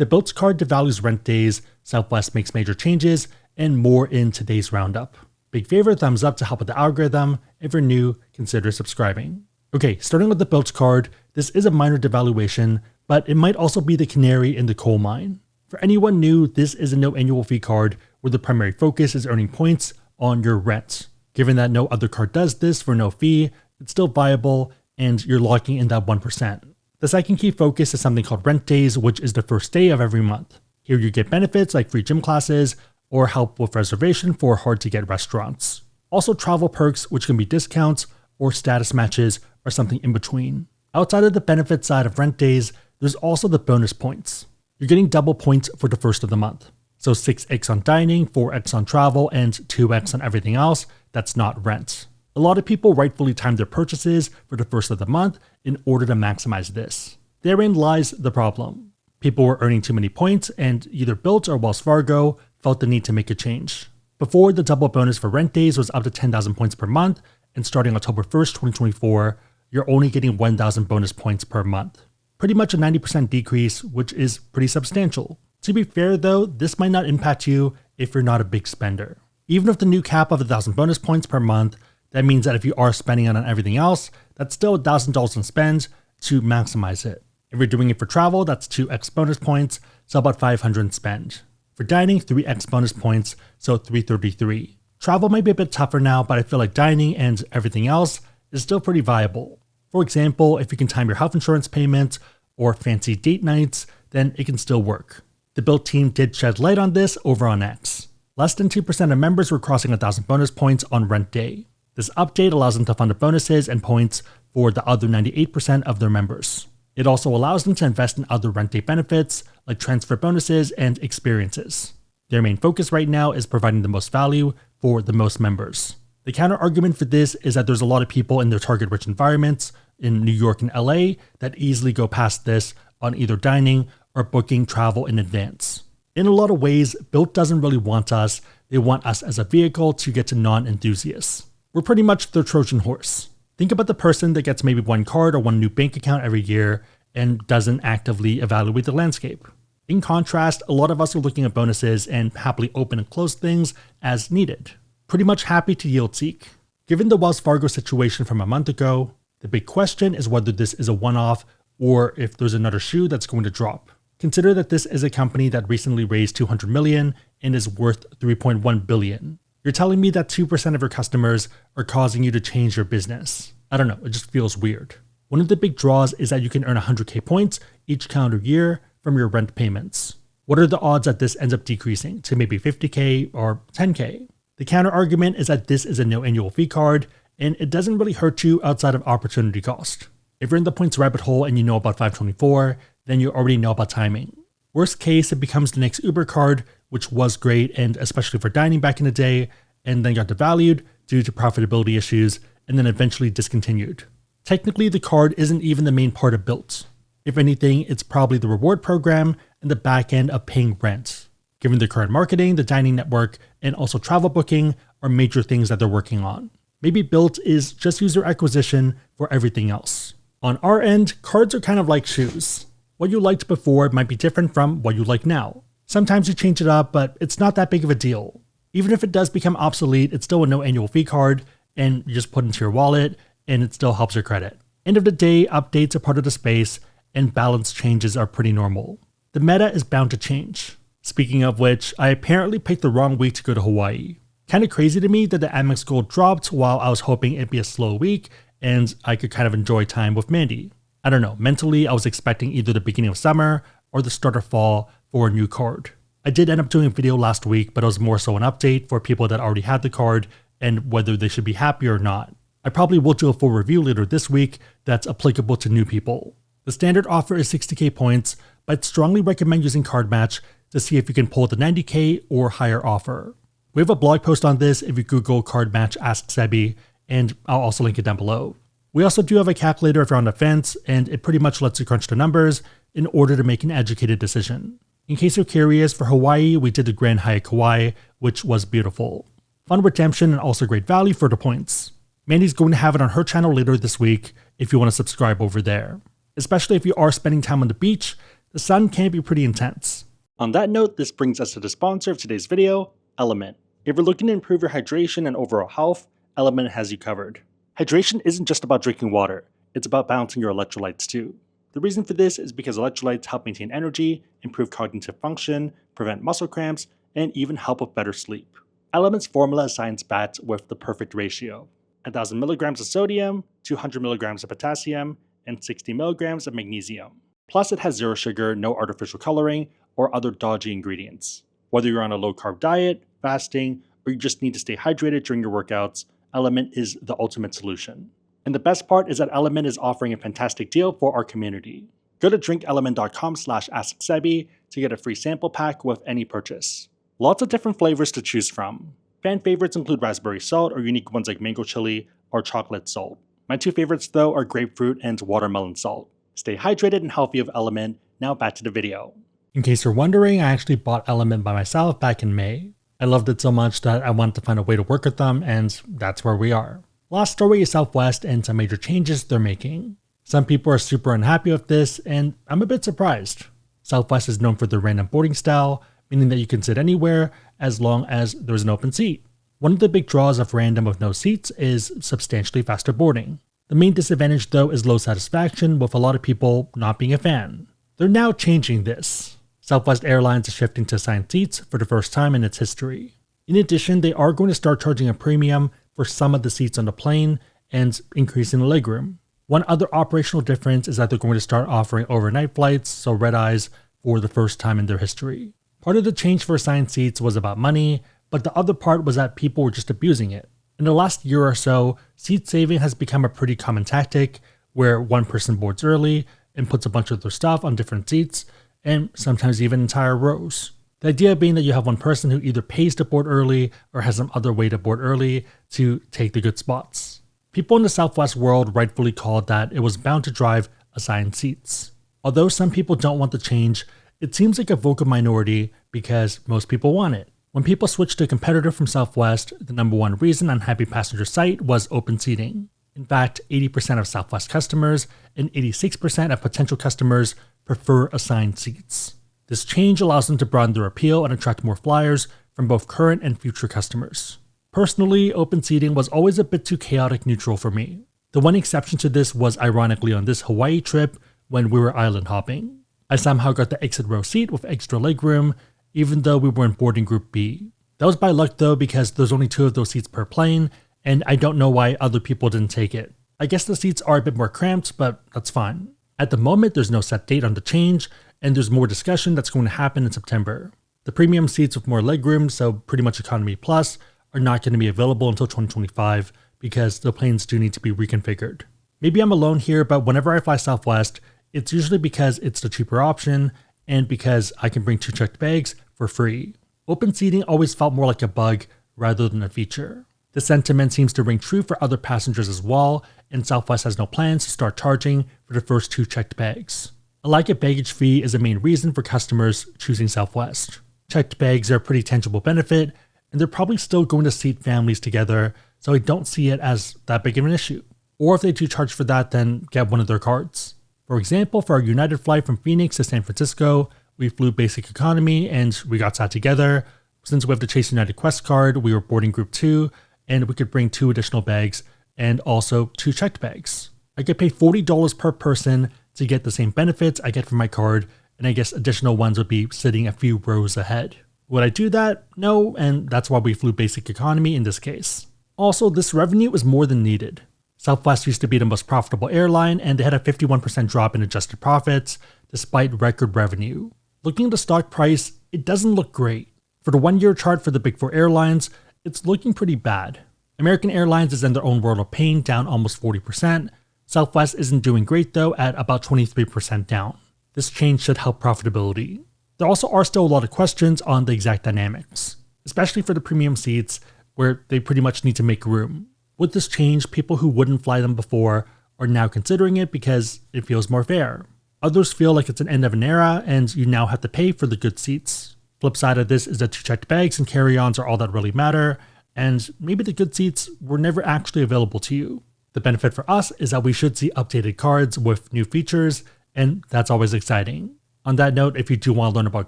The Bilt card devalues rent days, Southwest makes major changes, and more in today's roundup. Big favor, thumbs up to help with the algorithm. If you're new, consider subscribing. Okay, starting with the Bilt card, this is a minor devaluation, but it might also be the canary in the coal mine. For anyone new, this is a no annual fee card where the primary focus is earning points on your rent. Given that no other card does this for no fee, it's still viable and you're locking in that 1%. The second key focus is something called rent days, which is the first day of every month. Here you get benefits like free gym classes or help with reservation for hard to get restaurants. Also travel perks, which can be discounts or status matches or something in between. Outside of the benefit side of rent days, there's also the bonus points. You're getting double points for the first of the month. So 6x on dining, 4x on travel, and 2x on everything else that's not rent. A lot of people rightfully time their purchases for the first of the month in order to maximize this. Therein lies the problem. People were earning too many points and either Bilt or Wells Fargo felt the need to make a change. Before, the double bonus for rent days was up to 10,000 points per month, and starting October 1st, 2024, you're only getting 1,000 bonus points per month. Pretty much a 90% decrease, which is pretty substantial. To be fair though, this might not impact you if you're not a big spender. Even with the new cap of 1,000 bonus points per month, that means that if you are spending it on everything else, that's still $1,000 in spend to maximize it. If you're doing it for travel, that's 2x bonus points, so about 500 in spend. For dining, 3x bonus points, so 333. Travel might be a bit tougher now, but I feel like dining and everything else is still pretty viable. For example, if you can time your health insurance payments or fancy date nights, then it can still work. The Bilt team did shed light on this over on X. Less than 2% of members were crossing 1,000 bonus points on rent day. This update allows them to fund the bonuses and points for the other 98% of their members. It also allows them to invest in other rent day benefits like transfer bonuses and experiences. Their main focus right now is providing the most value for the most members. The counter argument for this is that there's a lot of people in their target rich environments in New York and LA that easily go past this on either dining or booking travel in advance. In a lot of ways, Bilt doesn't really want us, they want us as a vehicle to get to non-enthusiasts. We're pretty much their Trojan horse. Think about the person that gets maybe one card or one new bank account every year and doesn't actively evaluate the landscape. In contrast, a lot of us are looking at bonuses and happily open and close things as needed. Pretty much happy to yield seek. Given the Wells Fargo situation from a month ago, the big question is whether this is a one-off or if there's another shoe that's going to drop. Consider that this is a company that recently raised $200 million and is worth $3.1 billion. You're telling me that 2% of your customers are causing you to change your business. I don't know, it just feels weird. One of the big draws is that you can earn 100k points each calendar year from your rent payments. What are the odds that this ends up decreasing to maybe 50k or 10k? The counter argument is that this is a no annual fee card and it doesn't really hurt you outside of opportunity cost. If you're in the points rabbit hole and you know about 524, then you already know about timing. Worst case, it becomes the next Uber card, which was great and especially for dining back in the day, and then got devalued due to profitability issues and then eventually discontinued. Technically, the card isn't even the main part of Bilt. If anything, it's probably the reward program and the back end of paying rent. Given the current marketing, the dining network, and also travel booking are major things that they're working on. Maybe Bilt is just user acquisition for everything else. On our end, cards are kind of like shoes. What you liked before might be different from what you like now. Sometimes you change it up, but it's not that big of a deal. Even if it does become obsolete, it's still a no annual fee card, and you just put it into your wallet, and it still helps your credit. End of the day, updates are part of the space, and balance changes are pretty normal. The meta is bound to change. Speaking of which, I apparently picked the wrong week to go to Hawaii. Kinda crazy to me that the Amex Gold dropped while I was hoping it'd be a slow week, and I could kind of enjoy time with Mandy. I don't know, mentally I was expecting either the beginning of summer or the start of fall for a new card. I did end up doing a video last week, but it was more so an update for people that already had the card and whether they should be happy or not. I probably will do a full review later this week that's applicable to new people. The standard offer is 60k points, but I'd strongly recommend using Card Match to see if you can pull the 90k or higher offer. We have a blog post on this if you Google Card Match Ask Sebi, and I'll also link it down below. We also do have a calculator if you're on the fence, and it pretty much lets you crunch the numbers in order to make an educated decision. In case you're curious, for Hawaii, we did the Grand Hyatt Kauai, which was beautiful. Fun redemption and also great value for the points. Mandy's going to have it on her channel later this week if you want to subscribe over there. Especially if you are spending time on the beach, the sun can be pretty intense. On that note, this brings us to the sponsor of today's video, LMNT. If you're looking to improve your hydration and overall health, LMNT has you covered. Hydration isn't just about drinking water, it's about balancing your electrolytes too. The reason for this is because electrolytes help maintain energy, improve cognitive function, prevent muscle cramps, and even help with better sleep. LMNT's formula is science-backed with the perfect ratio: 1,000 milligrams of sodium, 200 milligrams of potassium, and 60 milligrams of magnesium. Plus, it has zero sugar, no artificial coloring, or other dodgy ingredients. Whether you're on a low-carb diet, fasting, or you just need to stay hydrated during your workouts, LMNT is the ultimate solution. And the best part is that LMNT is offering a fantastic deal for our community. Go to drinklmnt.com/AskSebi to get a free sample pack with any purchase. Lots of different flavors to choose from. Fan favorites include raspberry salt, or unique ones like mango chili or chocolate salt. My two favorites though are grapefruit and watermelon salt. Stay hydrated and healthy with LMNT. Now back to the video. In case you're wondering, I actually bought LMNT by myself back in May. I loved it so much that I wanted to find a way to work with them, and that's where we are. Last story is Southwest and some major changes they're making. Some people are super unhappy with this, and I'm a bit surprised. Southwest is known for their random boarding style, meaning that you can sit anywhere as long as there's an open seat. One of the big draws of random with no seats is substantially faster boarding. The main disadvantage though is low satisfaction, with a lot of people not being a fan. They're now changing this. Southwest Airlines is shifting to assigned seats for the first time in its history. In addition, they are going to start charging a premium for some of the seats on the plane and increasing the legroom. One other operational difference is that they're going to start offering overnight flights, so red-eyes, for the first time in their history. Part of the change for assigned seats was about money, but the other part was that people were just abusing it. In the last year or so, seat saving has become a pretty common tactic, where one person boards early and puts a bunch of their stuff on different seats, and sometimes even entire rows. The idea being that you have one person who either pays to board early or has some other way to board early to take the good spots. People in the Southwest world rightfully called that it was bound to drive assigned seats. Although some people don't want the change, it seems like a vocal minority because most people want it. When people switched to a competitor from Southwest, the number one reason unhappy passengers cite was open seating. In fact, 80% of Southwest customers and 86% of potential customers prefer assigned seats. This change allows them to broaden their appeal and attract more flyers from both current and future customers. Personally, open seating was always a bit too chaotic neutral for me. The one exception to this was ironically on this Hawaii trip when we were island hopping. I somehow got the exit row seat with extra legroom, even though we were in boarding group B. That was by luck though, because there's only 2 of those seats per plane, and I don't know why other people didn't take it. I guess the seats are a bit more cramped, but that's fine. At the moment, there's no set date on the change, and there's more discussion that's going to happen in September. The premium seats with more legroom, so pretty much economy plus, are not going to be available until 2025 because the planes do need to be reconfigured. Maybe I'm alone here, but whenever I fly Southwest, it's usually because it's the cheaper option and because I can bring 2 checked bags for free. Open seating always felt more like a bug rather than a feature. The sentiment seems to ring true for other passengers as well, and Southwest has no plans to start charging for the first 2 checked bags. A like baggage fee is a main reason for customers choosing Southwest. Checked bags are a pretty tangible benefit, and they're probably still going to seat families together, so I don't see it as that big of an issue. Or if they do charge for that, then get one of their cards. For example, for our United flight from Phoenix to San Francisco, we flew basic economy and we got sat together. Since we have the Chase United Quest card, we were boarding group 2, and we could bring 2 additional bags and also 2 checked bags. I could pay $40 per person to get the same benefits I get from my card, and I guess additional ones would be sitting a few rows ahead. Would I do that? No, and that's why we flew basic economy in this case. Also, this revenue is more than needed. Southwest used to be the most profitable airline, and they had a 51% drop in adjusted profits, despite record revenue. Looking at the stock price, it doesn't look great. For the 1-year chart for the Big 4 airlines, it's looking pretty bad. American Airlines is in their own world of pain, down almost 40%. Southwest isn't doing great though, at about 23% down. This change should help profitability. There also are still a lot of questions on the exact dynamics, especially for the premium seats, where they pretty much need to make room. With this change, people who wouldn't fly them before are now considering it because it feels more fair. Others feel like it's an end of an era and you now have to pay for the good seats. Flip side of this is that 2 checked bags and carry-ons are all that really matter, and maybe the good seats were never actually available to you. The benefit for us is that we should see updated cards with new features, and that's always exciting. On that note, if you do want to learn about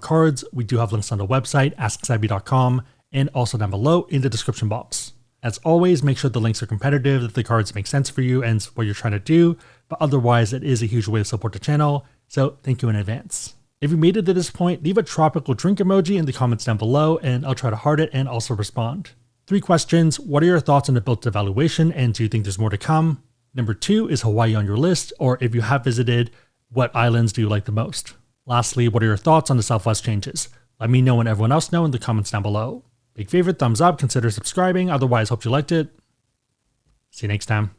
cards, we do have links on the website, asksabby.com, and also down below in the description box. As always, make sure the links are competitive, that the cards make sense for you and what you're trying to do, but otherwise it is a huge way to support the channel, so thank you in advance. If you made it to this point, leave a tropical drink emoji in the comments down below and I'll try to heart it and also respond. 3 questions: what are your thoughts on the Bilt devaluation and do you think there's more to come? Number 2, is Hawaii on your list, or if you have visited, what islands do you like the most? Lastly, what are your thoughts on the Southwest changes? Let me know and everyone else know in the comments down below. Big favorite, thumbs up, consider subscribing, otherwise hope you liked it. See you next time.